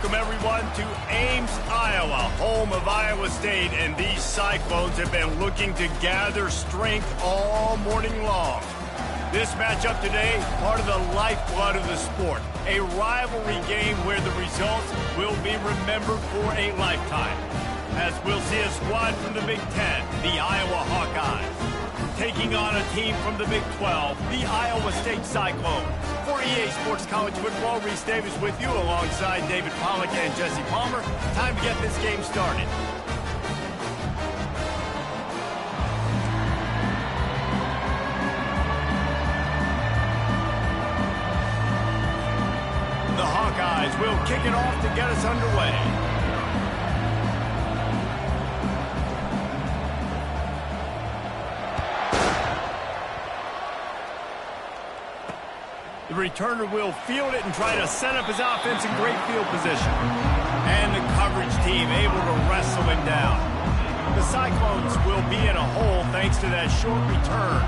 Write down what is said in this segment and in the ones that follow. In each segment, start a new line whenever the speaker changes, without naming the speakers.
welcome everyone to Ames, Iowa, home of Iowa State, and these Cyclones have been looking to gather strength all morning long. This matchup today, part of the lifeblood of the sport, a rivalry game where the results will be remembered for a lifetime. As we'll see a squad from the Big Ten, the Iowa Hawkeyes, taking on a team from the Big 12, the Iowa State Cyclones. For EA Sports College Football, Reese Davis with you alongside David Pollack and Jesse Palmer. Time to get this game started. The Hawkeyes will kick it off to get us underway. The returner will field it and try to set up his offense in great field position. And the coverage team able to wrestle him down. The Cyclones will be in a hole thanks to that short return.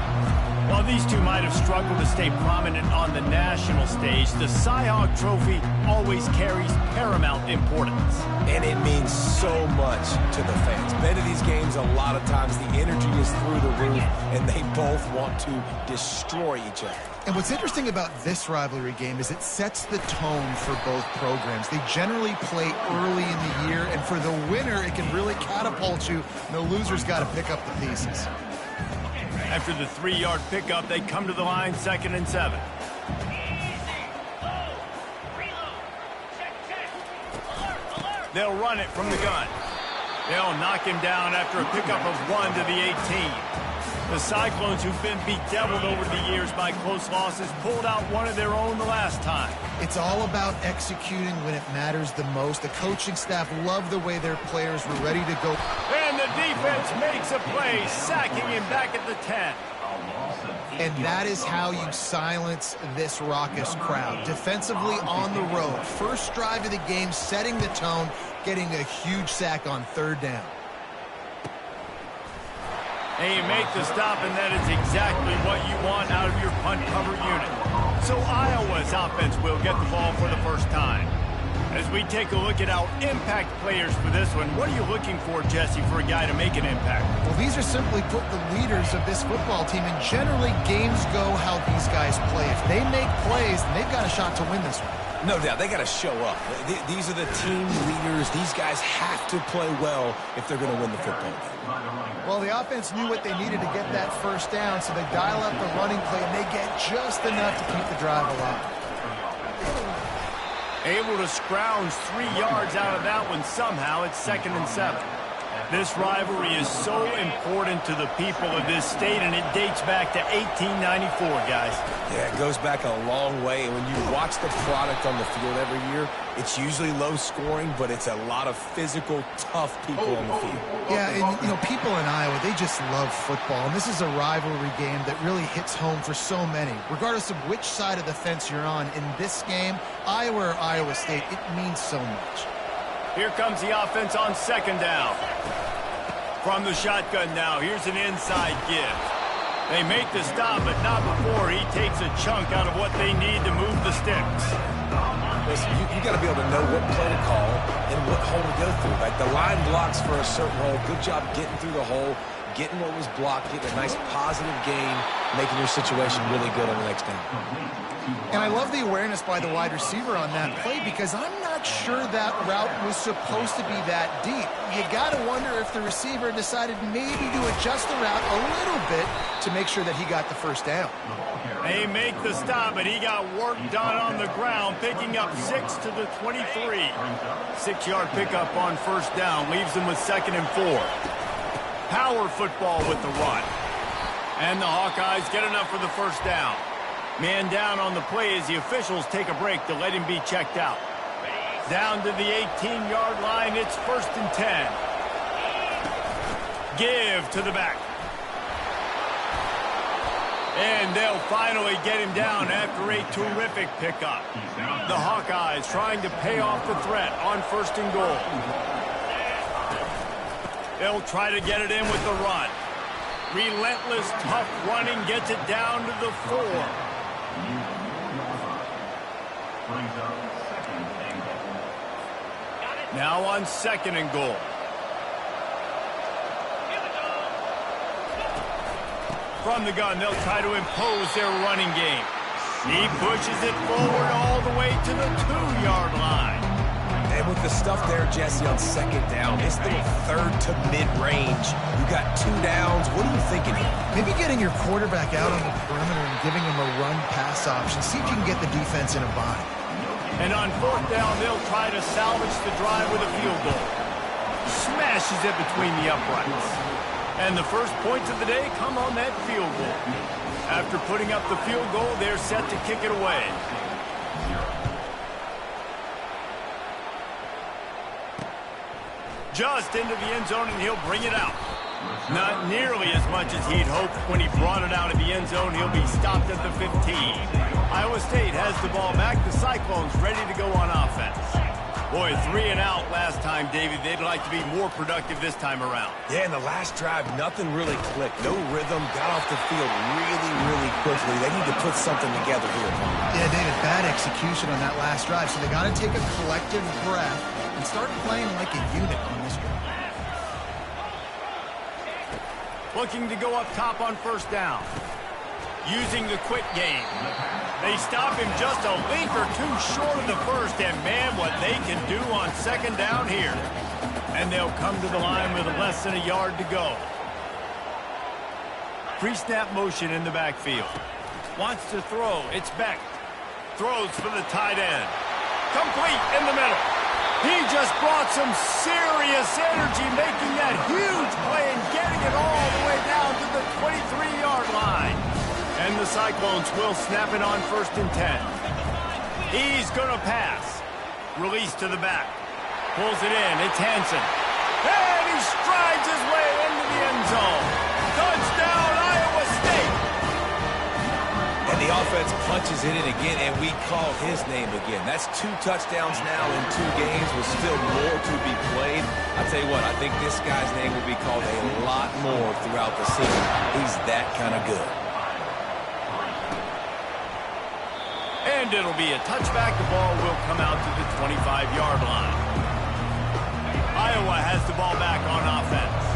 While these two might have struggled to stay prominent on the national stage, the Cy-Hawk Trophy always carries paramount importance.
And it means so much to the fans. Been to these games a lot of times, the energy is through the roof, and they both want to destroy each other.
And what's interesting about this rivalry game is it sets the tone for both programs. They generally play early in the year, and for the winner, it can really catapult you, and the loser's got to pick up the pieces.
After the 3-yard pickup, they come to the line, 2nd and 7. They'll run it from the gun. They'll knock him down after a pickup of 1 to the 18. The Cyclones, who've been bedeviled over the years by close losses, pulled out one of their own the last time.
It's all about executing when it matters the most. The coaching staff loved the way their players were ready to go.
And the defense makes a play, sacking him back at the 10.
And that is how you silence this raucous crowd. Defensively on the road. First drive of the game, setting the tone, getting a huge sack on 3rd down.
And you make the stop, and that is exactly what you want out of your punt cover unit. So Iowa's offense will get the ball for the first time. As we take a look at our impact players for this one, what are you looking for, Jesse, for a guy to make an impact?
Well, these are simply put the leaders of this football team, and generally games go how these guys play. If they make plays, then they've got a shot to win this one.
No doubt, they got to show up. These are the team leaders. These guys have to play well if they're going to win the football game.
Well, the offense knew what they needed to get that first down, so they dial up the running play, and they get just enough to keep the drive alive.
Able to scrounge 3 yards out of that one somehow. It's 2nd and 7. This rivalry is so important to the people of this state, and it dates back to 1894, guys.
Yeah, it goes back a long way, and when you watch the product on the field every year, it's usually low scoring, but it's a lot of physical, tough people on the field.
Yeah, and, you know, people in Iowa, they just love football, and this is a rivalry game that really hits home for so many. Regardless of which side of the fence you're on, in this game, Iowa or Iowa State, it means so much.
Here comes the offense on 2nd down. From the shotgun now, here's an inside give. They make the stop, but not before he takes a chunk out of what they need to move the sticks.
Listen, you got to be able to know what play to call and what hole to go through. Like the line blocks for a certain hole. Good job getting through the hole, getting what was blocked, getting a nice positive gain, making your situation really good on the next down.
And I love the awareness by the wide receiver on that play because I'm not sure that route was supposed to be that deep. You got to wonder if the receiver decided maybe to adjust the route a little bit to make sure that he got the first down.
They make the stop, and he got work done on the ground, picking up 6 to the 23. 6-yard pickup on 1st down, leaves them with 2nd and 4. Power football with the run. And the Hawkeyes get enough for the 1st down. Man down on the play as the officials take a break to let him be checked out. Down to the 18-yard line, it's 1st and 10. Give to the back. And they'll finally get him down after a terrific pickup. The Hawkeyes trying to pay off the threat on 1st and goal. They'll try to get it in with the run. Relentless, tough running gets it down to the 4. Now on 2nd and goal. From the gun, they'll try to impose their running game. He pushes it forward all the way to the 2-yard line.
And with the stuff there, Jesse, on 2nd down, this little 3rd to mid-range, you got 2 downs. What are you thinking here?
Maybe getting your quarterback out on the perimeter and giving him a run-pass option. See if you can get the defense in a bind.
And on 4th down, they'll try to salvage the drive with a field goal. Smashes it between the uprights. And the first points of the day come on that field goal. After putting up the field goal, they're set to kick it away. Just into the end zone, and he'll bring it out. Not nearly as much as he'd hoped when he brought it out of the end zone. He'll be stopped at the 15. Iowa State has the ball back. The Cyclones ready to go on offense. Boy, 3 and out last time, David. They'd like to be more productive this time around.
Yeah, in the last drive, nothing really clicked. No rhythm. Got off the field really, really quickly. They need to put something together here.
Yeah, David, bad execution on that last drive. So they got to take a collective breath and start playing like a unit on this drive.
Looking to go up top on 1st down. Using the quick game. They stop him just a link or 2 short of the 1st, and man, what they can do on 2nd down here. And they'll come to the line with less than a yard to go. Pre-snap motion in the backfield. Wants to throw. It's Beck. Throws for the tight end. Complete in the middle. He just brought some serious energy, making that huge play and getting it all the way down to the 23-yard line. And the Cyclones will snap it on 1st and 10. He's going to pass. Release to the back. Pulls it in. It's Hansen. And he strides his way into the end zone. Touchdown, Iowa State.
And the offense punches it in again, and we call his name again. That's 2 touchdowns now in 2 games with still more to be played. I'll tell you what, I think this guy's name will be called a lot more throughout the season. He's that kind of good.
And it'll be a touchback. The ball will come out to the 25-yard line. Iowa has the ball back on offense.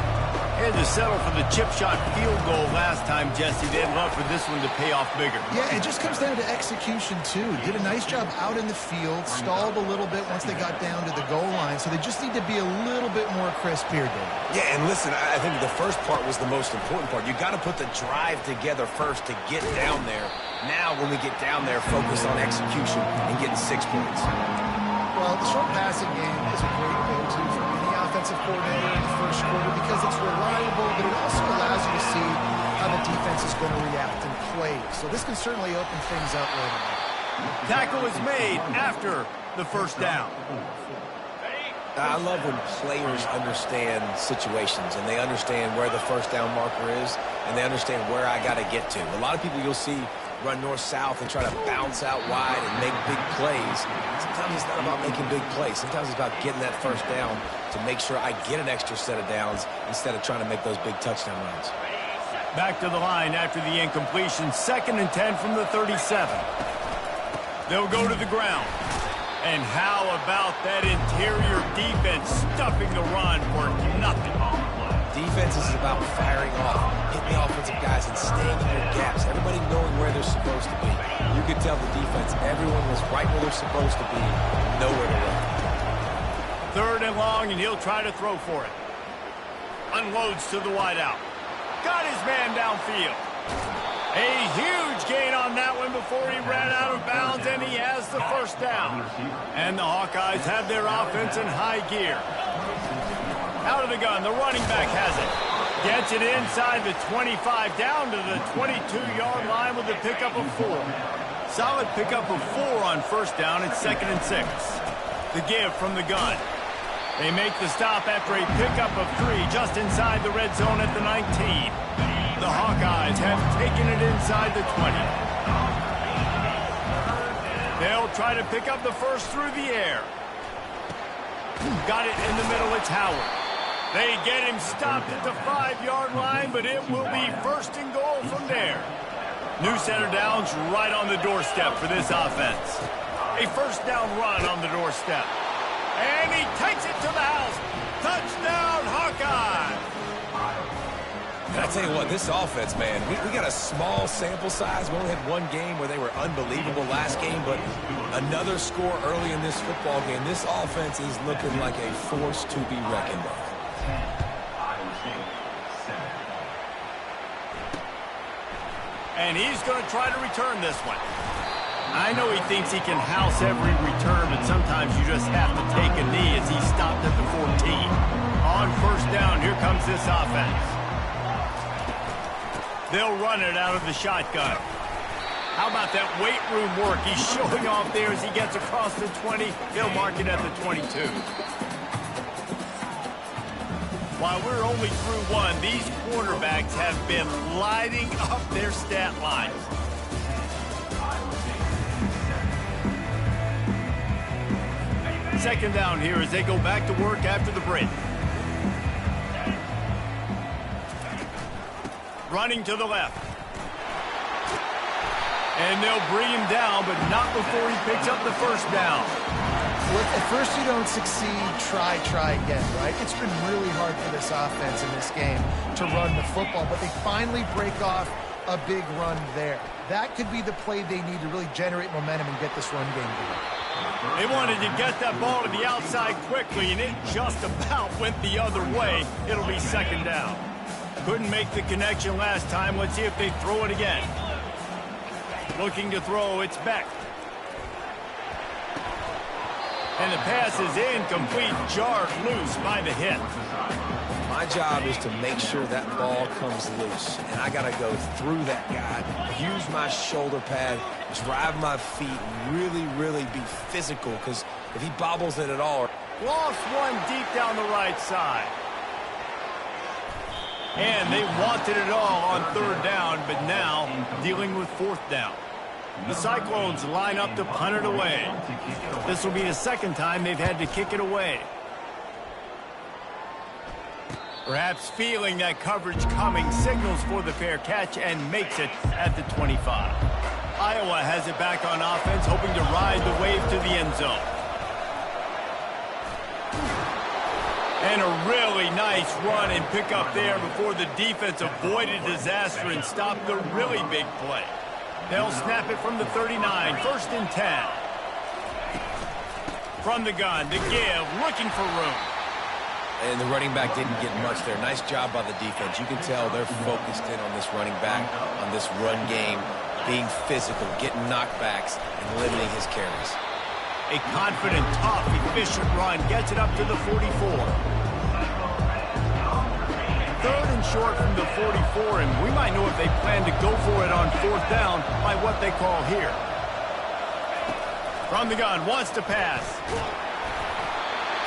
Had to settle for the chip shot field goal last time, Jesse. They'd love for this one to pay off bigger.
Yeah, it just comes down to execution, too. Did a nice job out in the field, stalled a little bit once they got down to the goal line, so they just need to be a little bit more crisp here, David.
Yeah, and listen, I think the first part was the most important part. You got to put the drive together first to get down there. Now, when we get down there, focus on execution and getting 6 points.
Well, the short passing game is a great go-to for any offensive coordinator in the first quarter because it's reliable, but it also allows you to see how the defense is going to react and play. So this can certainly open things up later on.
Tackle is made after the 1st down.
I love when players understand situations and they understand where the 1st down marker is and they understand where I got to get to. A lot of people you'll see run north-south and try to bounce out wide and make big plays. Sometimes it's not about making big plays. Sometimes it's about getting that 1st down to make sure I get an extra set of downs instead of trying to make those big touchdown runs.
Back to the line after the incompletion. 2nd and 10 from the 37. They'll go to the ground. And how about that interior defense stuffing the run for nothing?
Defense is about firing off, hitting the offensive guys and staying in their gaps. Everybody knowing where they're supposed to be. You could tell the defense, everyone was right where they're supposed to be, nowhere to run.
3rd and long, and he'll try to throw for it. Unloads to the wideout. Got his man downfield. A huge gain on that one before he ran out of bounds, and he has the 1st down. And the Hawkeyes have their offense in high gear. Out of the gun, the running back has it. Gets it inside the 25, down to the 22-yard line with a pickup of 4. Solid pickup of 4 on 1st down. It's 2nd and 6. The give from the gun. They make the stop after a pickup of 3 just inside the red zone at the 19. The Hawkeyes have taken it inside the 20. They'll try to pick up the 1st through the air. Got it in the middle. It's Howard. They get him stopped at the 5-yard line, but it will be 1st and goal from there. New center downs right on the doorstep for this offense. A 1st down run on the doorstep. And he takes it to the house. Touchdown, Hawkeye.
And I tell you what, this offense, man, we got a small sample size. We only had one game where they were unbelievable last game, but another score early in this football game. This offense is looking like a force to be reckoned with.
And he's going to try to return this one. I know he thinks he can house every return, but sometimes you just have to take a knee as he stopped at the 14. On first down, here comes this offense. They'll run it out of the shotgun. How about that weight room work? He's showing off there as he gets across the 20. They'll mark it at the 22. While we're only through one, these quarterbacks have been lighting up their stat lines. Second down here as they go back to work after the break. Running to the left. And they'll bring him down, but not before he picks up the first down.
Look, at first you don't succeed, try again, right? It's been really hard for this offense in this game to run the football, but they finally break off a big run there. That could be the play they need to really generate momentum and get this run game going.
They wanted to get that ball to the outside quickly, and it just about went the other way. It'll be second down. Couldn't make the connection last time. Let's see if they throw it again. Looking to throw, it's Beck. And the pass is incomplete, jarred loose by the hit.
My job is to make sure that ball comes loose. And I got to go through that guy, use my shoulder pad, drive my feet, and really be physical. Because if he bobbles it at all...
Lost one deep down the right side. And they wanted it all on third down, but now dealing with fourth down. The Cyclones line up to punt it away. This will be the second time they've had to kick it away. Perhaps feeling that coverage coming, signals for the fair catch and makes it at the 25. Iowa has it back on offense, hoping to ride the wave to the end zone. And a really nice run and pick up there before the defense avoided disaster and stopped the really big play. They'll snap it from the 39, first and 10. From the gun, to give, looking for room.
And the running back didn't get much there. Nice job by the defense. You can tell they're focused in on this running back, on this run game, being physical, getting knockbacks, and limiting his carries.
A confident, tough, efficient run gets it up to the 44. Third and short from the 44, and we might know if they plan to go for it on fourth down by what they call here. From the gun, wants to pass.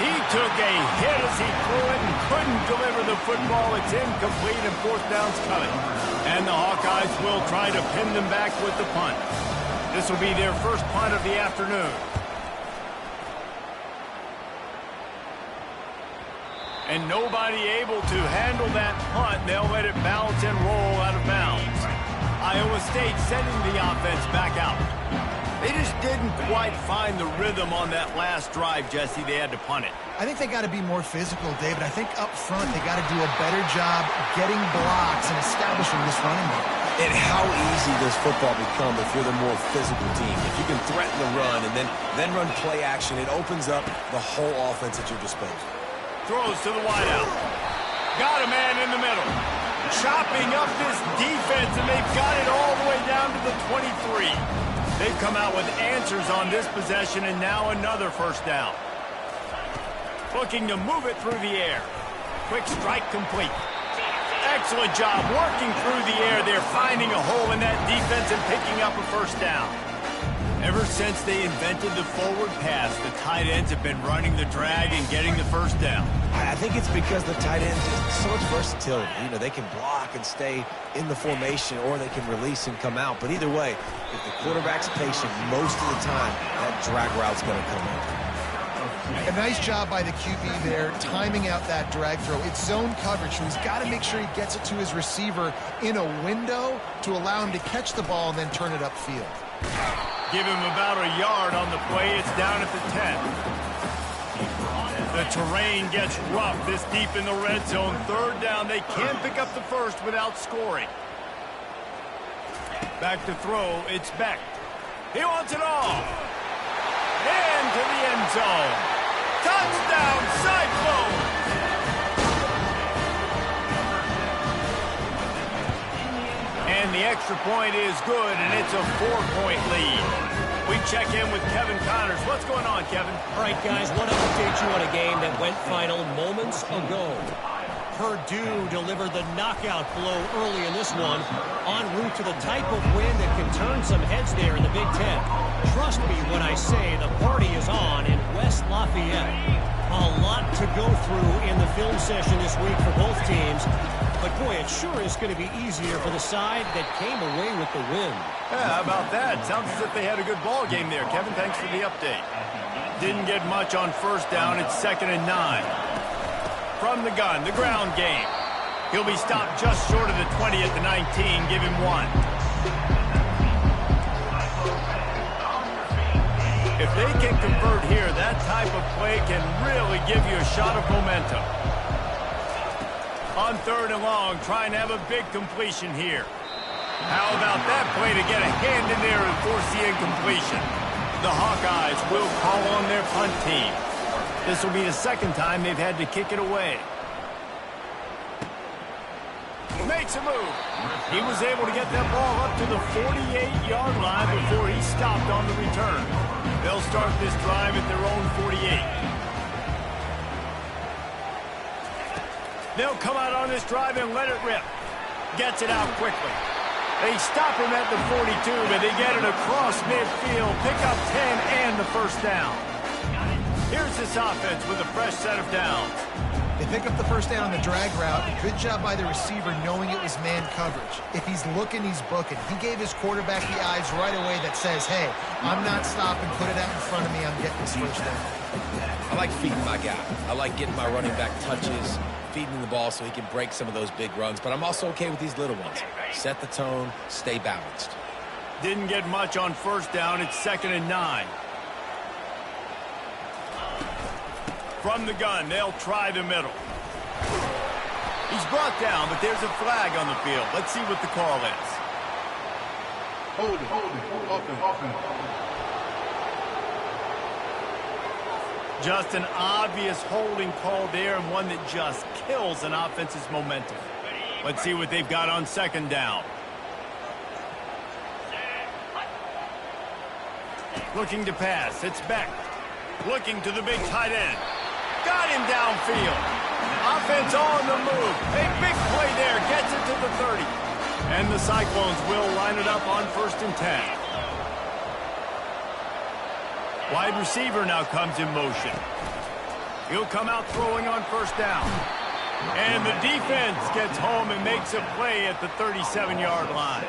He took a hit as he threw it and couldn't deliver the football. It's incomplete and fourth down's coming. And the Hawkeyes will try to pin them back with the punt. This will be their first punt of the afternoon. And nobody able to handle that punt. They'll let it bounce and roll out of bounds. Iowa State sending the offense back out. They just didn't quite find the rhythm on that last drive, Jesse. They had to punt it.
I think they got to be more physical, David. I think up front they got to do a better job getting blocks and establishing this running game.
And how easy does football become if you're the more physical team? If you can threaten the run and then run play action, it opens up the whole offense at your disposal.
Throws to the wideout. Got a man in the middle. Chopping up this defense, and they've got it all the way down to the 23. They've come out with answers on this possession, and now another first down. Looking to move it through the air. Quick strike complete. Excellent job working through the air. They're finding a hole in that defense and picking up a first down. Ever since they invented the forward pass, the tight ends have been running the drag and getting the first down.
I think it's because the tight ends have so much versatility. You know, they can block and stay in the formation, or they can release and come out. But either way, if the quarterback's patient, most of the time, that drag route's going to come in.
A nice job by the QB there, timing out that drag throw. It's zone coverage, so he's got to make sure he gets it to his receiver in a window to allow him to catch the ball and then turn it upfield.
Give him about a yard on the play. It's down at the 10. The terrain gets rough this deep in the red zone. Third down, they can pick up the first without scoring. Back to throw, it's Beck. He wants it all. Into the end zone. Touchdown, Cyclones! And the extra point is good, and it's a 4-point lead. We check in with Kevin Connors. What's going on, Kevin?
All right, guys, want to update you on a game that went final moments ago. Purdue delivered the knockout blow early in this one, en route to the type of win that can turn some heads there in the Big Ten. Trust me when I say the party is on in West Lafayette. A lot to go through in the film session this week for both teams. But, boy, it sure is going to be easier for the side that came away with the win.
Yeah, how about that? Sounds as if they had a good ball game there. Kevin, thanks for the update. Didn't get much on first down. It's 2nd and 9. From the gun, the ground game. He'll be stopped just short of the 20 at the 19. Give him 1. If they can convert here, that type of play can really give you a shot of momentum. On 3rd and long, trying to have a big completion here. How about that play to get a hand in there and force the incompletion? The Hawkeyes will call on their punt team. This will be the 2nd time they've had to kick it away. Makes a move. He was able to get that ball up to the 48-yard line before he stopped on the return. They'll start this drive at their own 48. They'll come out on this drive and let it rip. Gets it out quickly. They stop him at the 42, but they get it across midfield. Pick up 10 and the first down. Here's this offense with a fresh set of downs.
They pick up the first down on the drag route. Good job by the receiver knowing it was man coverage. If he's looking, he's booking. He gave his quarterback the eyes right away that says, hey, I'm not stopping. Put it out in front of me. I'm getting this first down.
I like feeding my guy. I like getting my running back touches, feeding him the ball so he can break some of those big runs. But I'm also okay with these little ones. Set the tone, stay balanced.
Didn't get much on first down. It's 2nd and 9. From the gun, they'll try the middle. He's brought down, but there's a flag on the field. Let's see what the call is.
Hold it, open.
Just an obvious holding call there, and one that just kills an offense's momentum. Let's see what they've got on 2nd down. Looking to pass, it's Beck. Looking to the big tight end. Got him downfield. Offense on the move. A big play there. Gets it to the 30. And the Cyclones will line it up on 1st and 10. Wide receiver now comes in motion. He'll come out throwing on first down. And the defense gets home and makes a play at the 37-yard line.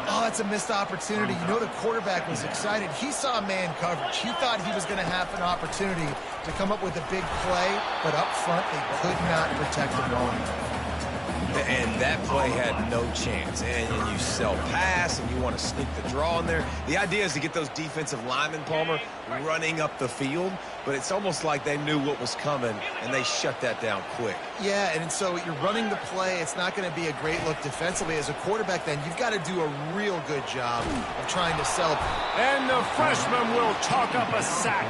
Oh, that's a missed opportunity. You know the quarterback was excited. He saw man coverage. He thought he was going to have an opportunity to come up with a big play, but up front they could not protect the ball.
And that play had no chance. And you sell pass, and you want to sneak the draw in there. The idea is to get those defensive linemen, Palmer, running up the field. But it's almost like they knew what was coming, and they shut that down quick.
Yeah, and so you're running the play. It's not going to be a great look defensively. As a quarterback, then, you've got to do a real good job of trying to sell.
And the freshman will chalk up a sack.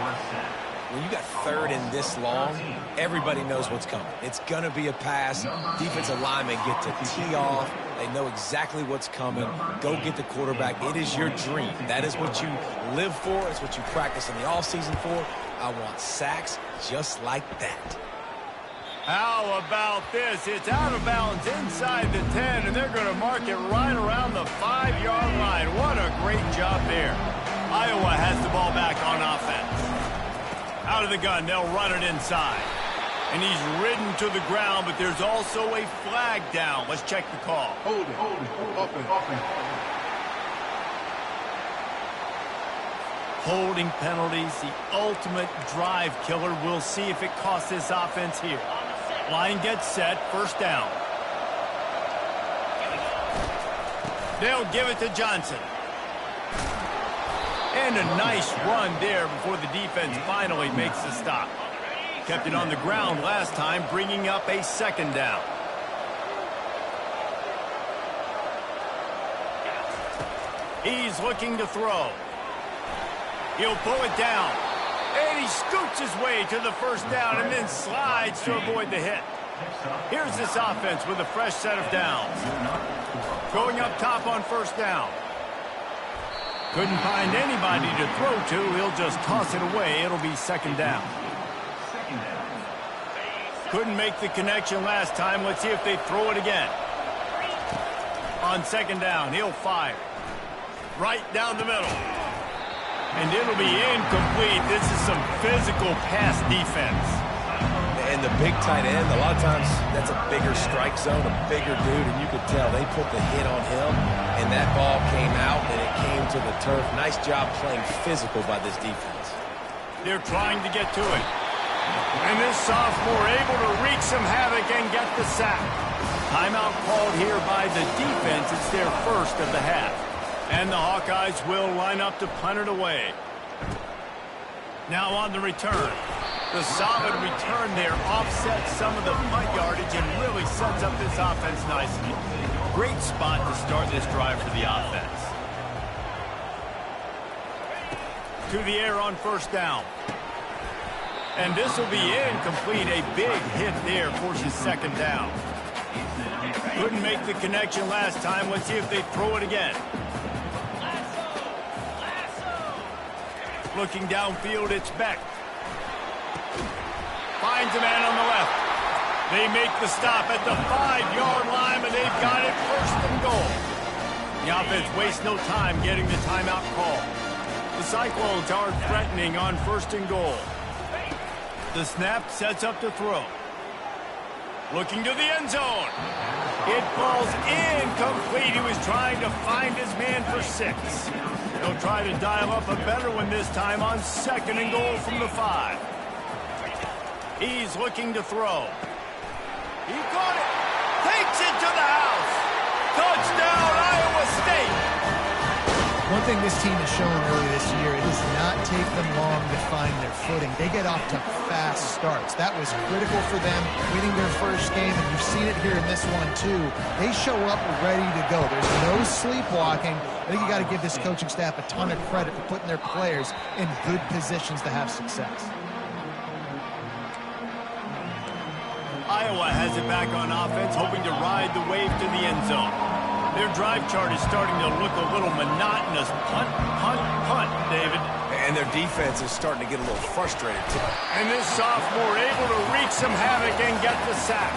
When you got 3rd and this long, everybody knows what's coming. It's going to be a pass. Defensive linemen get to tee off. They know exactly what's coming. Go get the quarterback. It is your dream. That is what you live for. It's what you practice in the offseason for. I want sacks just like that.
How about this? It's out of bounds inside the 10, and they're going to mark it right around the 5-yard line. What a great job there. Iowa has the ball back on offense. Out of the gun, they'll run it inside. And he's ridden to the ground, but there's also a flag down. Let's check the call.
Hold it, open.
Holding penalties, the ultimate drive killer. We'll see if it costs this offense here. Line gets set, first down. They'll give it to Johnson. And a nice run there before the defense finally makes the stop. Kept it on the ground last time, bringing up a second down. He's looking to throw. He'll pull it down. And he scoots his way to the first down and then slides to avoid the hit. Here's this offense with a fresh set of downs. Going up top on first down. Couldn't find anybody to throw to. He'll just toss it away. It'll be second down. Couldn't make the connection last time. Let's see if they throw it again. On second down, he'll fire. Right down the middle. And it'll be incomplete. This is some physical pass defense.
And the big tight end, a lot of times that's a bigger strike zone, a bigger dude, and you could tell they put the hit on him, and that ball came out, and it came to the turf. Nice job playing physical by this defense.
They're trying to get to it. And this sophomore able to wreak some havoc and get the sack. Timeout called here by the defense. It's their first of the half. And the Hawkeyes will line up to punt it away. Now on the return. The solid return there offsets some of the punt yardage and really sets up this offense nicely. Great spot to start this drive for the offense. To the air on first down. And this will be incomplete. A big hit there forces second down. Couldn't make the connection last time. Let's see if they throw it again. Looking downfield, it's Beck. Finds a man on the left. They make the stop at the 5-yard line, but they've got it first and goal. The offense wastes no time getting the timeout call. The Cyclones are threatening on first and goal. The snap sets up to throw. Looking to the end zone. It falls incomplete. He was trying to find his man for 6. He'll try to dial up a better one this time on second and goal from the 5. He's looking to throw. He caught it. Takes it to the house. Touchdown, Iowa State.
One thing this team has shown early this year, it does not take them long to find their footing. They get off to fast starts. That was critical for them winning their first game, and you've seen it here in this one too. They show up ready to go. There's no sleepwalking. I think you got to give this coaching staff a ton of credit for putting their players in good positions to have success.
Iowa has it back on offense, hoping to ride the wave to the end zone. Their drive chart is starting to look a little monotonous. Punt, punt, punt, David.
And their defense is starting to get a little frustrated, too.
And this sophomore able to wreak some havoc and get the sack.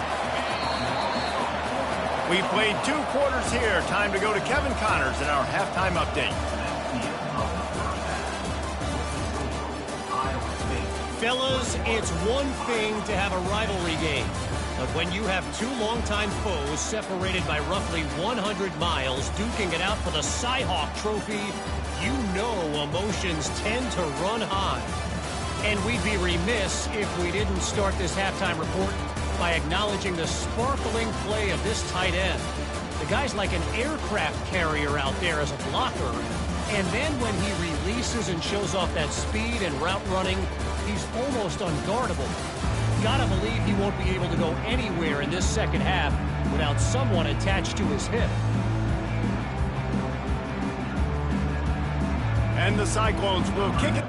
We played 2 quarters here. Time to go to Kevin Connors in our halftime update.
Fellas, it's one thing to have a rivalry game. But when you have 2 longtime foes separated by roughly 100 miles duking it out for the Cy-Hawk Trophy, you know emotions tend to run high. And we'd be remiss if we didn't start this halftime report by acknowledging the sparkling play of this tight end. The guy's like an aircraft carrier out there as a blocker. And then when he releases and shows off that speed and route running, he's almost unguardable. Gotta believe he won't be able to go anywhere in this second half without someone attached to his hip.
And the Cyclones will kick it.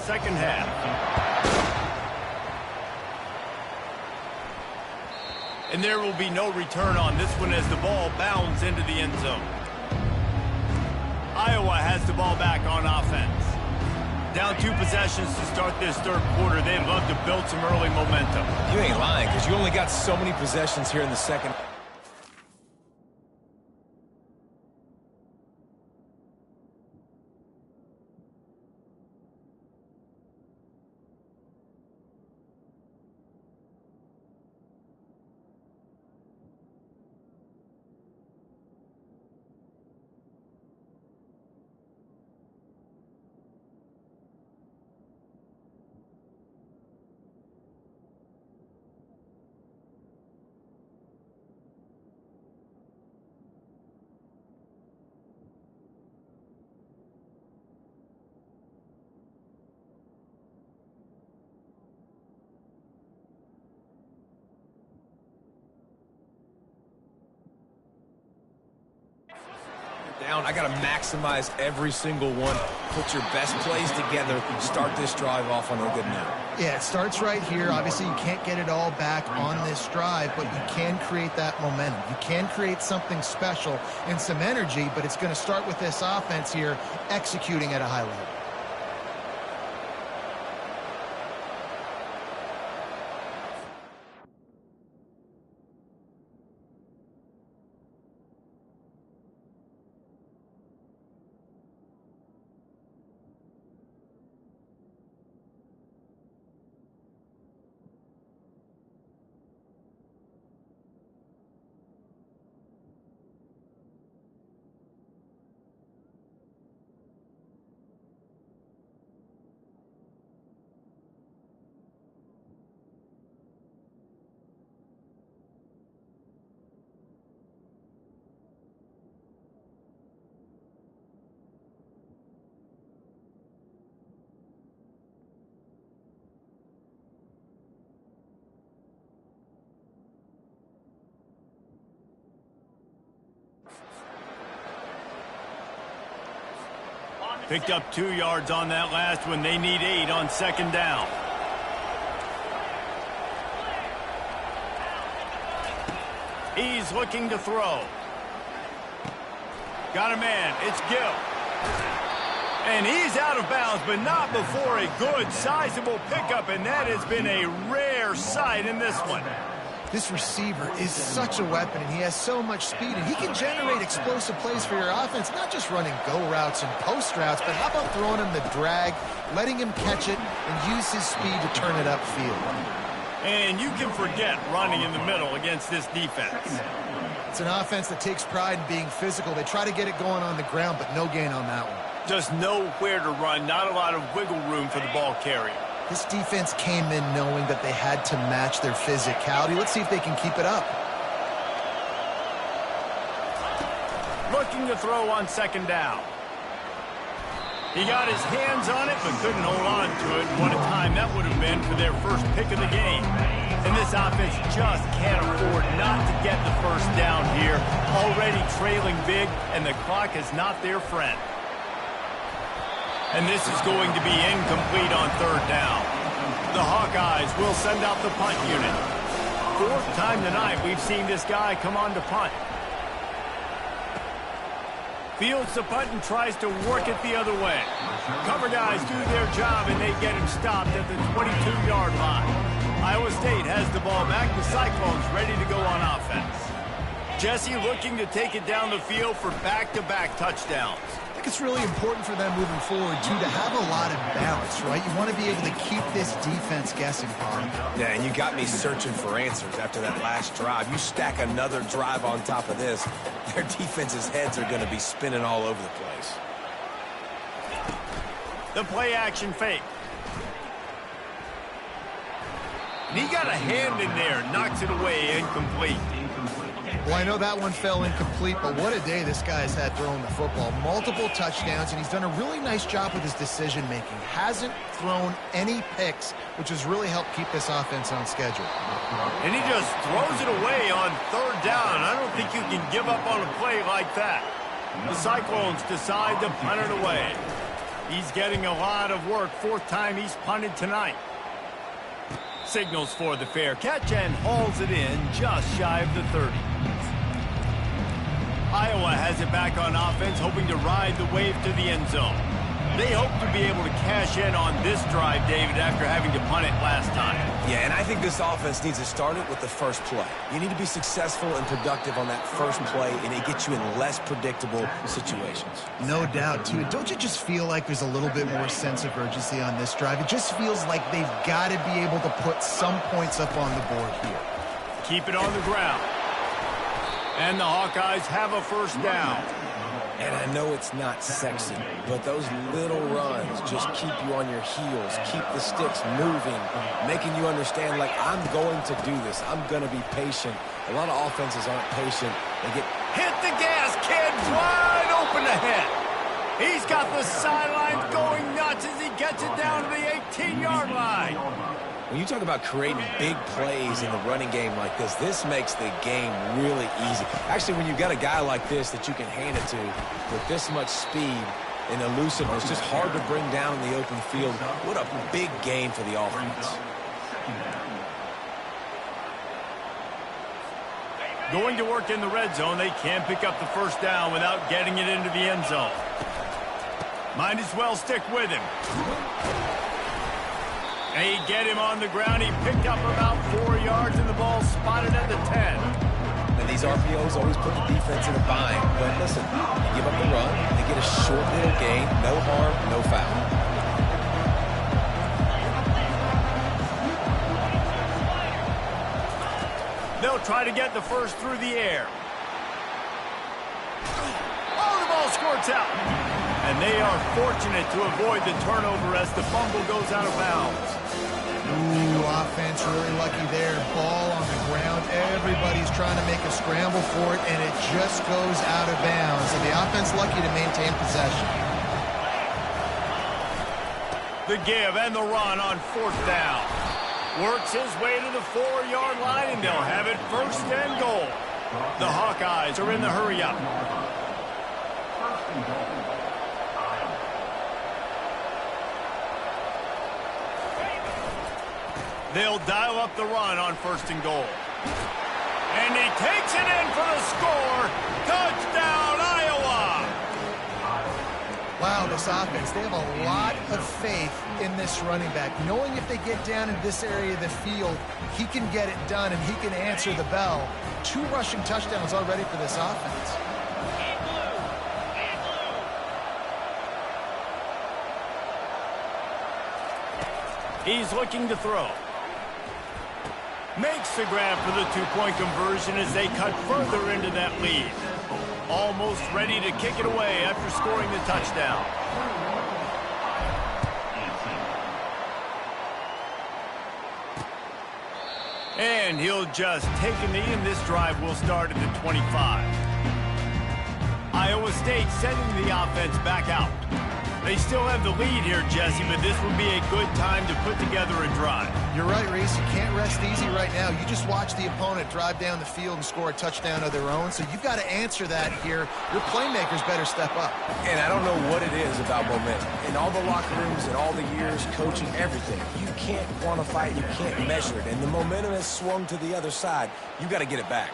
Second half. And there will be no return on this one as the ball bounds into the end zone. Iowa has the ball back on offense. Down 2 possessions to start this third quarter. They'd love to build some early momentum.
You ain't lying, because you only got so many possessions here in the second. down. I got to maximize every single one. Put your best plays together. Start this drive off on a good note.
Yeah, it starts right here. Obviously, you can't get it all back on this drive, but you can create that momentum. You can create something special and some energy, but it's going to start with this offense here executing at a high level.
Picked up 2 yards on that last one. They need 8 on second down. He's looking to throw. Got a man. It's Gill. And he's out of bounds, but not before a good, sizable pickup, and that has been a rare sight in this one.
This receiver is such a weapon, and he has so much speed, and he can generate explosive plays for your offense, not just running go routes and post routes, but how about throwing him the drag, letting him catch it, and use his speed to turn it upfield.
And you can forget running in the middle against this defense.
It's an offense that takes pride in being physical. They try to get it going on the ground, but no gain on that one.
Just nowhere to run, not a lot of wiggle room for the ball carrier.
This defense came in knowing that they had to match their physicality. Let's see if they can keep it up.
Looking to throw on second down. He got his hands on it, but couldn't hold on to it. What a time that would have been for their first pick of the game. And this offense just can't afford not to get the first down here. Already trailing big, and the clock is not their friend. And this is going to be incomplete on third down. The Hawkeyes will send out the punt unit. 4th time tonight we've seen this guy come on to punt. Fields the punt and tries to work it the other way. Cover guys do their job, and they get him stopped at the 22-yard line. Iowa State has the ball back. The Cyclones ready to go on offense. Jesse looking to take it down the field for back-to-back touchdowns.
I think it's really important for them moving forward, too, to have a lot of balance, right? You want to be able to keep this defense guessing, Carl.
Yeah, and you got me searching for answers after that last drive. You stack another drive on top of this, their defense's heads are going to be spinning all over the place.
The play-action fake. And he got a hand in there, knocks it away, incomplete.
Well, I know that one fell incomplete, but what a day this guy's had throwing the football. Multiple touchdowns, and he's done a really nice job with his decision-making. Hasn't thrown any picks, which has really helped keep this offense on schedule.
And he just throws it away on third down. I don't think you can give up on a play like that. The Cyclones decide to punt it away. He's getting a lot of work. 4th time he's punted tonight. Signals for the fair catch and hauls it in just shy of the 30. Iowa has it back on offense, hoping to ride the wave to the end zone. They hope to be able to cash in on this drive, David, after having to punt it last time.
Yeah, and I think this offense needs to start it with the first play. You need to be successful and productive on that first play, and it gets you in less predictable situations.
No doubt, too. Don't you just feel like there's a little bit more sense of urgency on this drive? It just feels like they've got to be able to put some points up on the board here.
Keep it on the ground. And the Hawkeyes have a first down.
And I know it's not sexy, but those little runs just keep you on your heels, keep the sticks moving, making you understand, like, I'm going to do this. I'm going to be patient. A lot of offenses aren't patient. They get
hit the gas, kid, wide open ahead. He's got the sidelines going nuts as he gets it down to the 18-yard line.
When you talk about creating big plays in the running game like this makes the game really easy. Actually, when you've got a guy like this that you can hand it to with this much speed and elusiveness, it's just hard to bring down in the open field. What a big game for the offense.
Going to work in the red zone, they can't pick up the first down without getting it into the end zone. Might as well stick with him. They get him on the ground. He picked up about 4 yards, and the ball spotted at the 10.
And these RPOs always put the defense in a bind. But listen, they give up the run, they get a short little gain, no harm, no foul.
They'll try to get the first through the air. Oh, the ball squirts out. And they are fortunate to avoid the turnover as the fumble goes out of bounds.
Ooh, offense really lucky there. Ball on the ground. Everybody's trying to make a scramble for it, and it just goes out of bounds. So the offense lucky to maintain possession.
The give and the run on 4th down. Works his way to the 4-yard line, and they'll have it 1st and goal. The Hawkeyes are in the hurry-up. They'll dial up the run on 1st and goal. And he takes it in for the score. Touchdown, Iowa!
Wow, this offense, they have a lot of faith in this running back. Knowing if they get down in this area of the field, he can get it done and he can answer the bell. 2 rushing touchdowns already for this offense.
He's looking to throw. Makes the grab for the 2-point conversion as they cut further into that lead. Almost ready to kick it away after scoring the touchdown. And he'll just take a knee, and this drive will start at the 25. Iowa State sending the offense back out. They still have the lead here, Jesse, but this would be a good time to put together a drive.
You're right, Reese. You can't rest easy right now. You just watch the opponent drive down the field and score a touchdown of their own, so you've got to answer that here. Your playmakers better step up.
And I don't know what it is about momentum. In all the locker rooms and all the years coaching, everything, you can't quantify it, you can't measure it. And the momentum has swung to the other side. You got to get it back.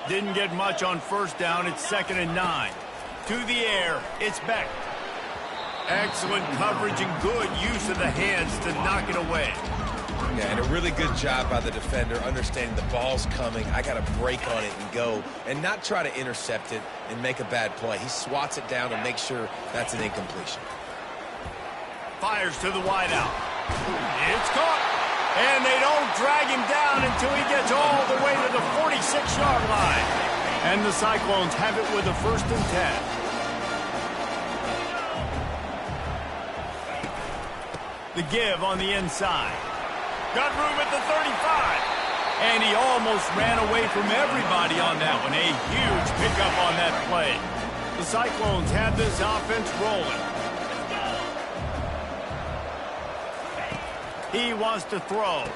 Didn't get much on 1st down. It's 2nd and 9. To the air, it's Beck. Excellent coverage and good use of the hands to knock it away.
Yeah, and a really good job by the defender, understanding the ball's coming. I got to break on it and go, and not try to intercept it and make a bad play. He swats it down and makes sure that's an incompletion.
Fires to the wideout. It's caught. And they don't drag him down until he gets all the way to the 46-yard line. And the Cyclones have it with a 1st and 10. The give on the inside. Got room at the 35. And he almost ran away from everybody on that one. A huge pickup on that play. The Cyclones have this offense rolling. He wants to throw.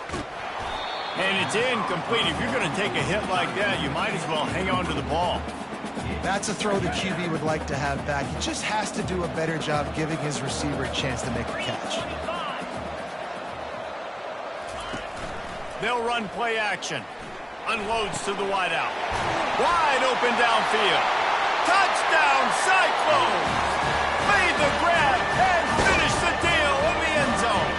And it's incomplete. If you're going to take a hit like that, you might as well hang on to the ball.
That's a throw the QB would like to have back. He just has to do a better job giving his receiver a chance to make a catch.
They'll run play action. Unloads to the wideout. Wide open downfield. Touchdown, Cyclones! Made the grab and finished the deal in the end zone.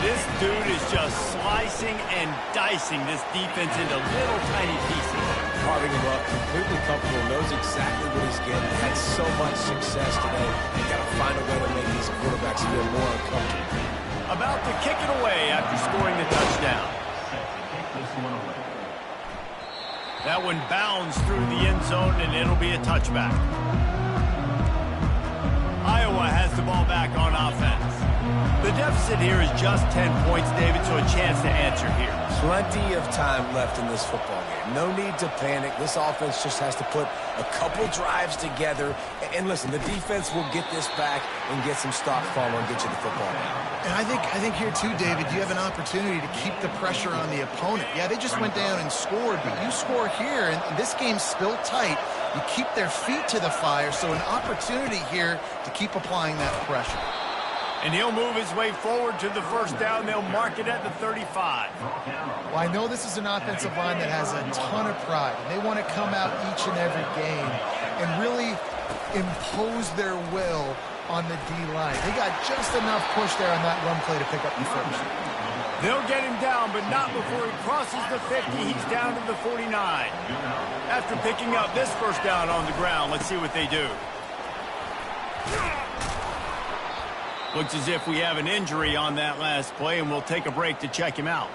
This dude is just slicing and dicing this defense into little tiny pieces.
Carving him up, completely comfortable, knows exactly what he's getting. Had so much success today. You got to find a way to make these quarterbacks feel more uncomfortable.
About to kick it away after scoring the touchdown. That one bounds through the end zone, and it'll be a touchback. Iowa has the ball back on offense. The deficit here is just 10 points, David, so a chance to answer here.
Plenty of time left in this football game. No need to panic. This offense just has to put a couple drives together. And listen, the defense will get this back and get some stop farmer and get you the football game.
And I think here too, David, you have an opportunity to keep the pressure on the opponent. Yeah, they just went down and scored, but you score here, and this game's still tight. You keep their feet to the fire, so an opportunity here to keep applying that pressure.
And he'll move his way forward to the first down. They'll mark it at the 35.
Well, I know this is an offensive line that has a ton of pride. And they want to come out each and every game and really impose their will on the D-line. They got just enough push there on that run play to pick up the first.
They'll get him down, but not before he crosses the 50. He's down to the 49. After picking up this first down on the ground, let's see what they do. Looks as if we have an injury on that last play, and we'll take a break to check him out.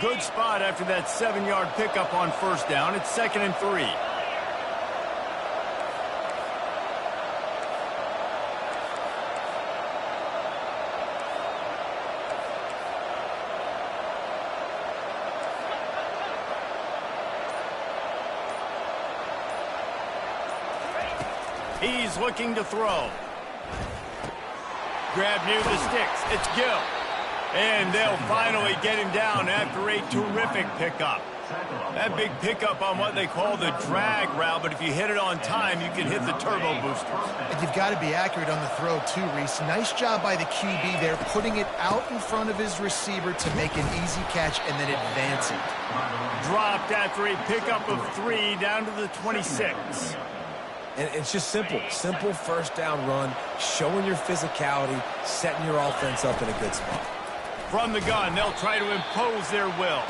Good spot after that 7-yard pickup on first down. It's 2nd and 3. He's looking to throw. Grab near the sticks. It's Gill. And they'll finally get him down after a terrific pickup. That big pickup on what they call the drag route, but if you hit it on time, you can hit the turbo boosters.
And you've got to be accurate on the throw too, Reese. Nice job by the QB there, putting it out in front of his receiver to make an easy catch and then advancing.
Dropped after a pickup of 3 down to the 26.
And it's just simple. Simple first down run, showing your physicality, setting your offense up in a good spot.
From the gun, they'll try to impose their will.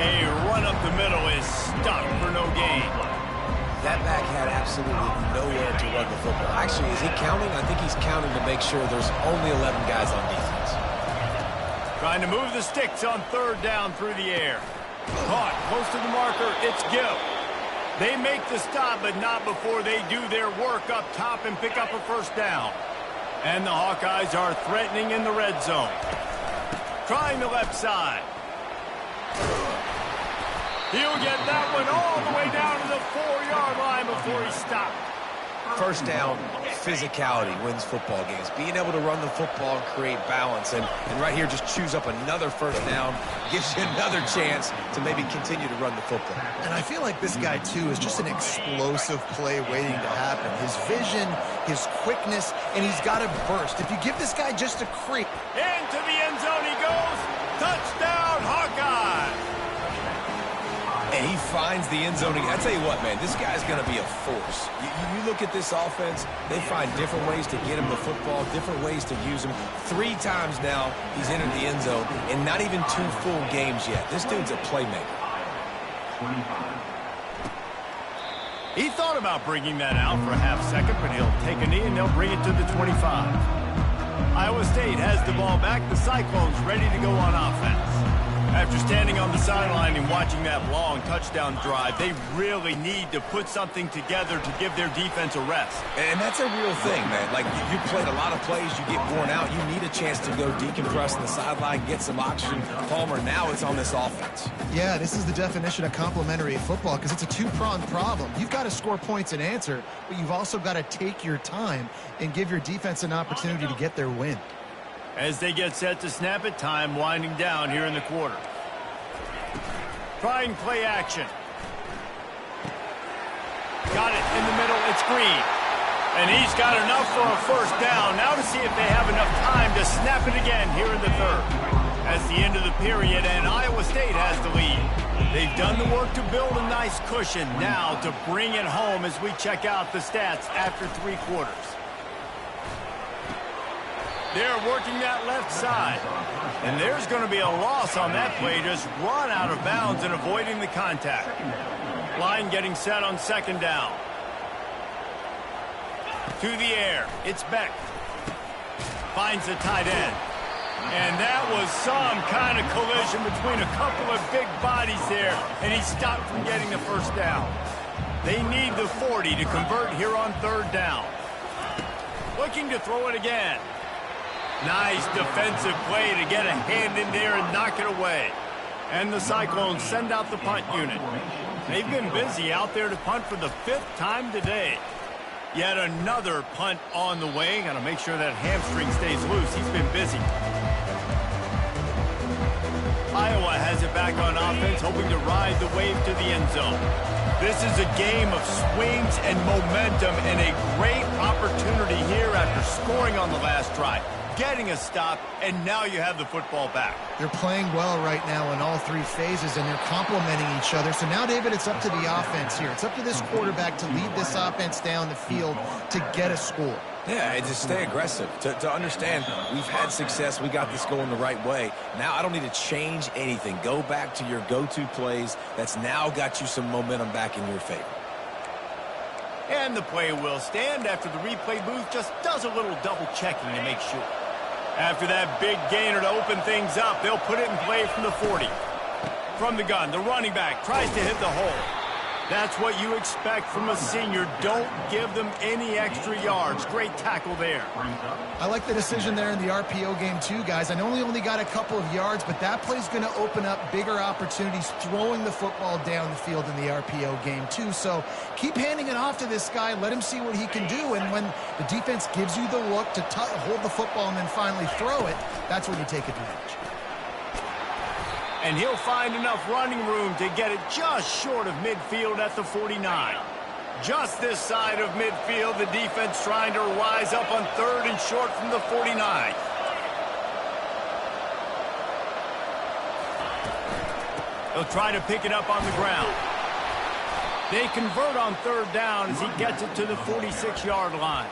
A run up the middle is stuck for no gain.
That back had absolutely nowhere to run the football. Actually, is he counting? I think he's counting to make sure there's only 11 guys on defense.
Trying to move the sticks on third down through the air. Caught close to the marker. It's Gill. They make the stop, but not before they do their work up top and pick up a first down. And the Hawkeyes are threatening in the red zone. Trying the left side. He'll get that one all the way down to the 4-yard line before he stopped.
First down, physicality wins football games. Being able to run the football and create balance. And right here, just choose up another first down. Gives you another chance to maybe continue to run the football.
And I feel like this guy, too, is just an explosive play waiting to happen. His vision, his quickness, and he's got a burst. If you give this guy just a creep.
Into the end zone he goes. Touchdown, Hawkeye.
And he finds the end zone. I tell you what, man, this guy's going to be a force. You look at this offense, they find different ways to get him the football, different ways to use him. 3 times now he's entered the end zone, and not even 2 full games yet. This dude's a playmaker.
He thought about bringing that out for a half second, but he'll take a knee and they'll bring it to the 25. Iowa State has the ball back. The Cyclones ready to go on offense. After standing on the sideline and watching that long touchdown drive, they really need to put something together to give their defense a rest.
And that's a real thing, man. Like, you played a lot of plays, you get worn out, you need a chance to go decompress on the sideline, get some oxygen. Palmer, now it's on this offense.
Yeah, this is the definition of complementary football because it's a 2-pronged problem. You've got to score points and answer, but you've also got to take your time and give your defense an opportunity to get their win.
As they get set to snap it, time winding down here in the quarter. Trying play action. Got it in the middle. It's Green. And he's got enough for a first down. Now to see if they have enough time to snap it again here in the third. As the end of the period, and Iowa State has the lead. They've done the work to build a nice cushion. Now to bring it home as we check out the stats after 3 quarters. They're working that left side. And there's going to be a loss on that play. Just run out of bounds and avoiding the contact. Line getting set on second down. To the air. It's Beck. Finds the tight end. And that was some kind of collision between a couple of big bodies there. And he stopped from getting the first down. They need the 40 to convert here on third down. Looking to throw it again. Nice defensive play to get a hand in there and knock it away. And the Cyclones send out the punt unit. They've been busy out there to punt for the 5th time today. Yet another punt on the way. Got to make sure that hamstring stays loose. He's been busy. Iowa has it back on offense, hoping to ride the wave to the end zone. This is a game of swings and momentum and a great opportunity here after scoring on the last drive, getting a stop, and now you have the football back.
They're playing well right now in all 3 phases, and they're complementing each other. So now, David, it's up to the offense here. It's up to this quarterback to lead this offense down the field to get a score.
Yeah, and just stay aggressive. To understand, we've had success. We got this going the right way. Now I don't need to change anything. Go back to your go-to plays. That's now got you some momentum back in your favor.
And the play will stand after the replay booth just does a little double-checking to make sure. After that big gainer to open things up, they'll put it in play from the 40. From the gun, the running back tries to hit the hole. That's what you expect from a senior. Don't give them any extra yards. Great tackle there.
I like the decision there in the RPO game too, guys. I know he only got a couple of yards, but that play's going to open up bigger opportunities throwing the football down the field in the RPO game too. So keep handing it off to this guy. Let him see what he can do. And when the defense gives you the look to hold the football and then finally throw it, that's when you take advantage.
And he'll find enough running room to get it just short of midfield at the 49. Just this side of midfield, the defense trying to rise up on 3rd and short from the 49. He'll try to pick it up on the ground. They convert on 3rd down as he gets it to the 46-yard line.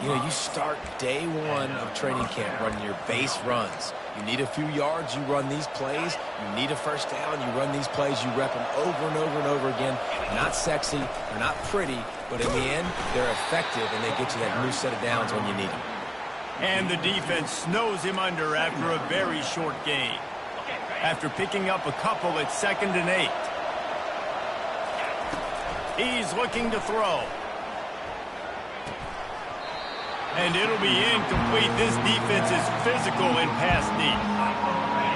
You know, you start day 1 of training camp running your base runs. You need a few yards, you run these plays. You need a first down, you run these plays. You rep them over and over and over again. Not sexy, they're not pretty, but in the end, they're effective, and they get you that new set of downs when you need them.
And the defense snows him under after a very short gain. After picking up a couple at 2nd and 8. He's looking to throw. And it'll be incomplete. This defense is physical and pass deep.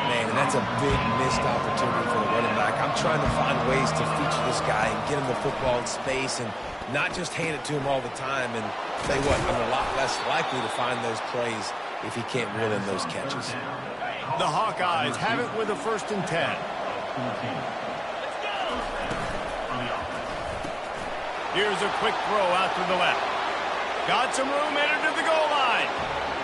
Man, and that's a big missed opportunity for the running back. I'm trying to find ways to feature this guy and get him the football in space and not just hand it to him all the time. And tell you what, I'm a lot less likely to find those plays if he can't reel in those catches.
The Hawkeyes have it with a 1st and 10. Here's a quick throw out to the left. Got some room, headed to the goal line.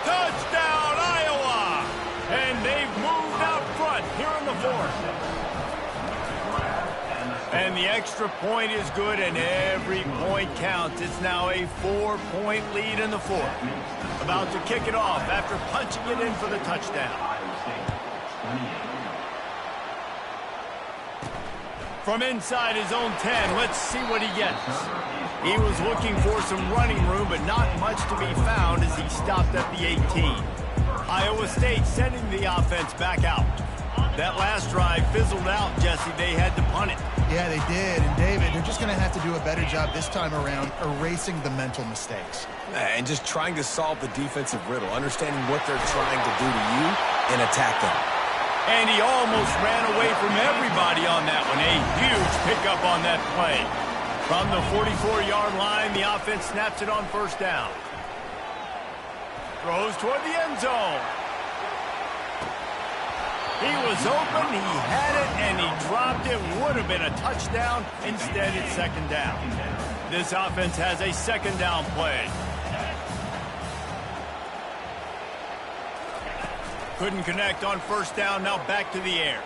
Touchdown, Iowa! And they've moved out front here in the 4th. And the extra point is good, and every point counts. It's now a 4-point lead in the 4th. About to kick it off after punching it in for the touchdown. From inside his own 10, let's see what he gets. He was looking for some running room, but not much to be found as he stopped at the 18. Iowa State sending the offense back out. That last drive fizzled out, Jesse. They had to punt it.
Yeah, they did. And, David, they're just going to have to do a better job this time around erasing the mental mistakes.
And just trying to solve the defensive riddle, understanding what they're trying to do to you and attack them.
And he almost ran away from everybody on that one. A huge pickup on that play. From the 44-yard line, the offense snaps it on 1st down. Throws toward the end zone. He was open, he had it, and he dropped it. Would have been a touchdown. Instead, it's 2nd down. This offense has a 2nd down play. Couldn't connect on 1st down, now back to the air.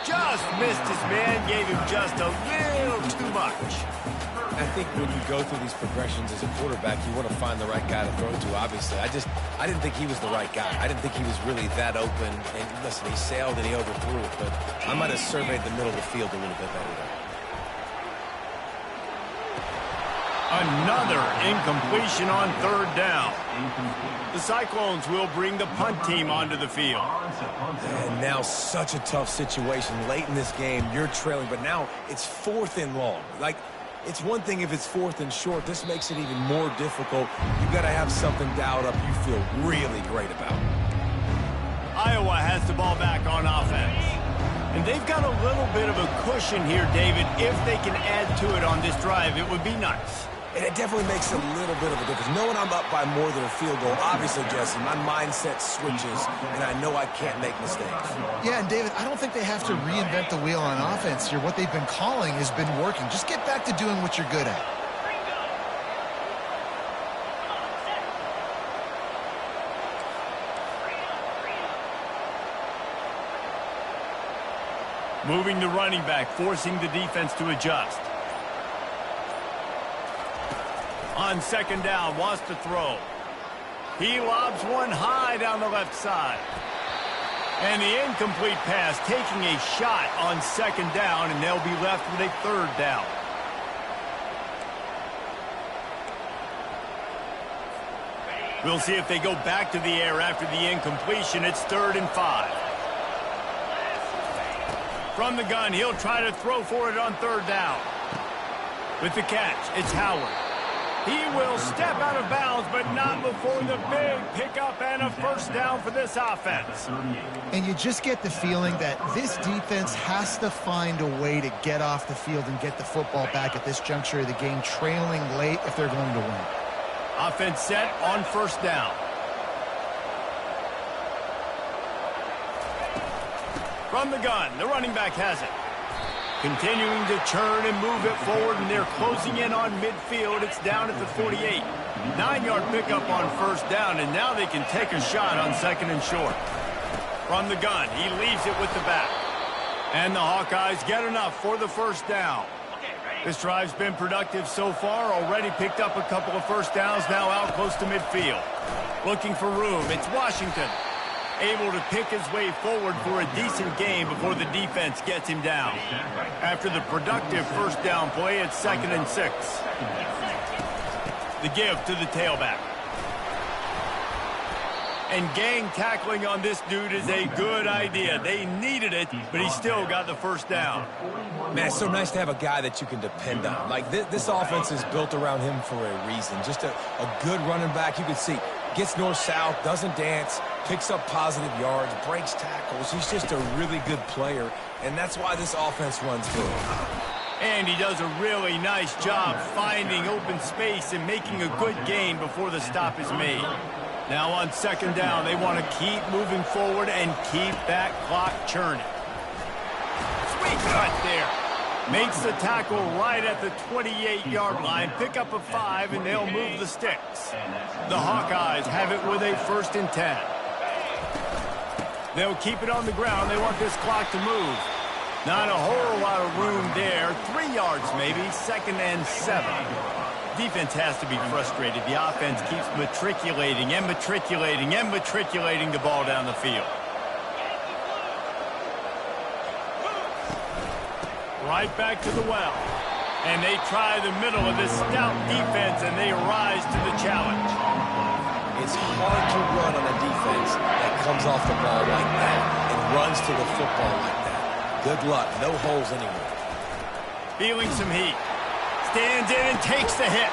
Just missed his man, gave him just a little too much.
I think when you go through these progressions as a quarterback, you want to find the right guy to throw to, obviously. I didn't think he was the right guy. I didn't think he was really that open. And listen, he sailed and he overthrew it, but I might have surveyed the middle of the field a little bit better there.
Another incompletion on 3rd down. The Cyclones will bring the punt team onto the field.
And now such a tough situation. Late in this game, you're trailing, but now it's 4th and long. Like, It's one thing if it's 4th and short. This makes it even more difficult. You've got to have something dialed up you feel really great about.
Iowa has the ball back on offense. And they've got a little bit of a cushion here, David. If they can add to it on this drive, it would be nice.
And it definitely makes a little bit of a difference. Knowing I'm up by more than a field goal, obviously, Jesse, my mindset switches, and I know I can't make mistakes.
Yeah, and David, I don't think they have to reinvent the wheel on offense here. What they've been calling has been working. Just get back to doing what you're good at.
Moving the running back, forcing the defense to adjust. On 2nd down, wants to throw. He lobs one high down the left side. And the incomplete pass, taking a shot on 2nd down, and they'll be left with a 3rd down. We'll see if they go back to the air after the incompletion. It's 3rd and 5. From the gun, he'll try to throw for it on 3rd down. With the catch, it's Howard. He will step out of bounds, but not before the big pickup and a 1st down for this offense.
And you just get the feeling that this defense has to find a way to get off the field and get the football back at this juncture of the game, trailing late if they're going to win.
Offense set on 1st down. From the gun, the running back has it. Continuing to churn and move it forward, and they're closing in on midfield. It's down at the 48. 9-yard pickup on 1st down, and now they can take a shot on 2nd and short. From the gun, he leaves it with the back. And the Hawkeyes get enough for the 1st down. This drive's been productive so far. Already picked up a couple of 1st downs, now out close to midfield. Looking for room. It's Washington. Able to pick his way forward for a decent game before the defense gets him down. After the productive 1st down play, it's 2nd and 6. The give to the tailback. And gang tackling on this dude is a good idea. They needed it, but he still got the 1st down.
Man, it's so nice to have a guy that you can depend on. Like, this offense is built around him for a reason. Just a good running back. You can see, gets north-south, doesn't dance, picks up positive yards, breaks tackles. He's just a really good player, and that's why this offense runs good.
And he does a really nice job finding open space and making a good gain before the stop is made. Now on 2nd down, they want to keep moving forward and keep that clock churning. Sweet cut there. Makes the tackle right at the 28-yard line. Pick up a 5, and they'll move the sticks. The Hawkeyes have it with a 1st and 10. They'll keep it on the ground. They want this clock to move. Not a whole lot of room there. 3 yards maybe. 2nd and 7. Defense has to be frustrated. The offense keeps matriculating and matriculating and matriculating the ball down the field. Right back to the well. And they try the middle of this stout defense, and they rise to the challenge.
It's hard to run on a defense that comes off the ball like that and runs to the football like that. Good luck. No holes anywhere.
Feeling some heat. Stands in and takes the hit.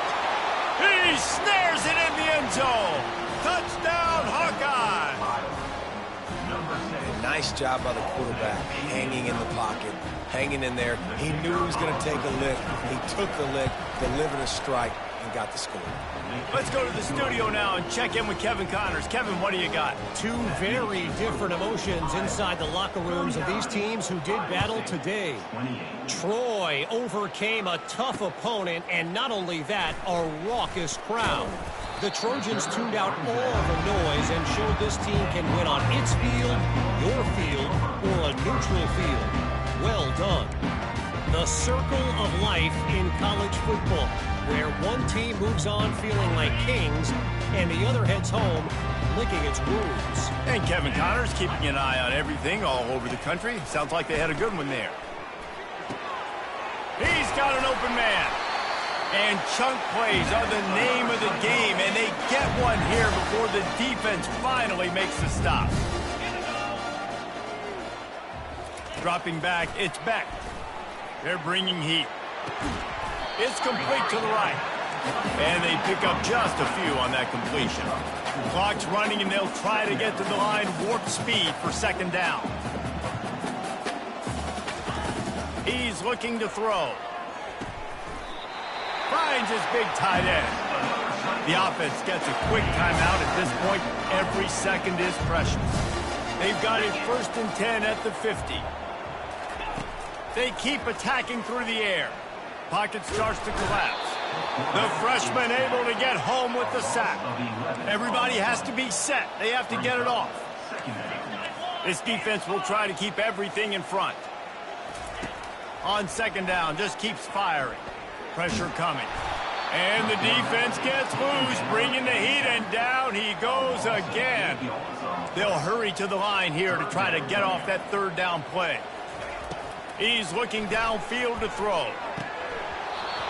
He snares it in the end zone. Touchdown, Hawkeye.
Nice job by the quarterback, hanging in the pocket, hanging in there. He knew he was going to take a lick. He took the lick, delivered a strike, and got the score.
Let's go to the studio now and check in with Kevin Connors. Kevin, what do you got?
Two very different emotions inside the locker rooms of these teams who did battle today. Troy overcame a tough opponent, and not only that, a raucous crowd. The Trojans tuned out all the noise and showed this team can win on its field, your field, or a neutral field. Well done. The circle of life in college football, where one team moves on feeling like kings and the other heads home licking its wounds.
And Kevin Connors keeping an eye on everything all over the country. Sounds like they had a good one there. He's got an open man. And chunk plays are the name of the game, and they get one here before the defense finally makes the stop. Dropping back, it's Beck. They're bringing heat. It's complete to the right. And they pick up just a few on that completion. Clock's running, and they'll try to get to the line warp speed for second down. He's looking to throw. Finds his big tight end. The offense gets a quick timeout at this point. Every second is precious. They've got it 1st and 10 at the 50. They keep attacking through the air. Pocket starts to collapse. The freshman able to get home with the sack. Everybody has to be set. They have to get it off. This defense will try to keep everything in front. On second down, just keeps firing. Pressure coming. And the defense gets loose, bringing the heat, and down he goes again. They'll hurry to the line here to try to get off that third down play. He's looking downfield to throw.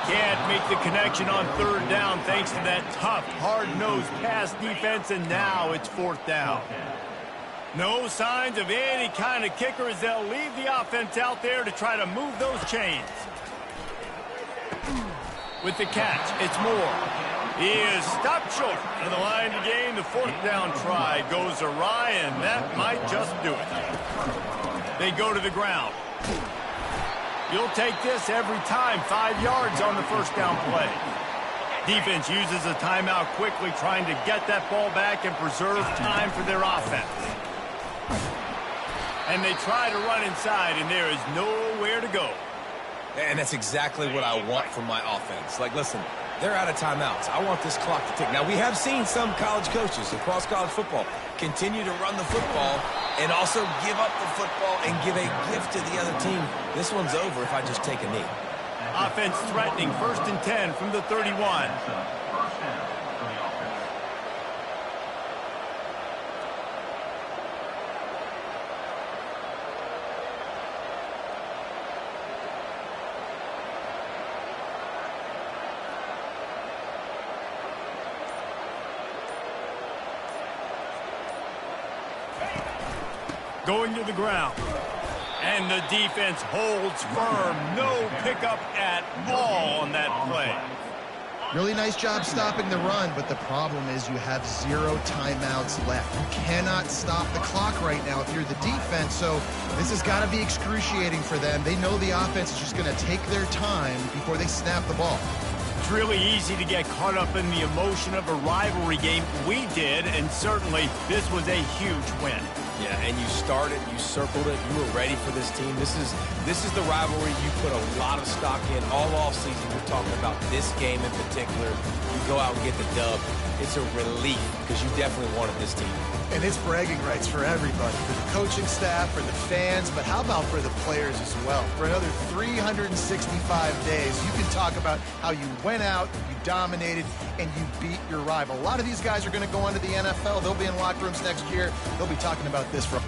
Can't make the connection on third down thanks to that tough, hard-nosed pass defense, and now it's 4th down. No signs of any kind of kicker as they'll leave the offense out there to try to move those chains. With the catch, it's Moore. He is stopped short of the line to gain. The 4th down try goes awry, and that might just do it. They go to the ground. You'll take this every time. 5 yards on the 1st down play. Defense uses a timeout quickly, trying to get that ball back and preserve time for their offense. And they try to run inside, and there is nowhere to go.
And that's exactly what I want from my offense. Like, listen, they're out of timeouts. I want this clock to tick. Now, we have seen some college coaches across college football continue to run the football and also give up the football and give a gift to the other team. This one's over if I just take a knee.
Offense threatening, 1st and 10 from the 31. Going to the ground. And the defense holds firm. No pickup at all on that play.
Really nice job stopping the run, but the problem is you have 0 timeouts left. You cannot stop the clock right now if you're the defense, so this has got to be excruciating for them. They know the offense is just going to take their time before they snap the ball.
It's really easy to get caught up in the emotion of a rivalry game. We did, and certainly this was a huge win.
Yeah, and you started, you circled it, you were ready for this team. This is the rivalry you put a lot of stock in all offseason. You're talking about this game in particular. You go out and get the dub. It's a relief because you definitely wanted this team.
And it's bragging rights for everybody, for the coaching staff, for the fans, but how about for the players as well? For another 365 days, you can talk about how you went out, you dominated, and you beat your rival. A lot of these guys are going to go on to the NFL. They'll be in locker rooms next year. They'll be talking about this for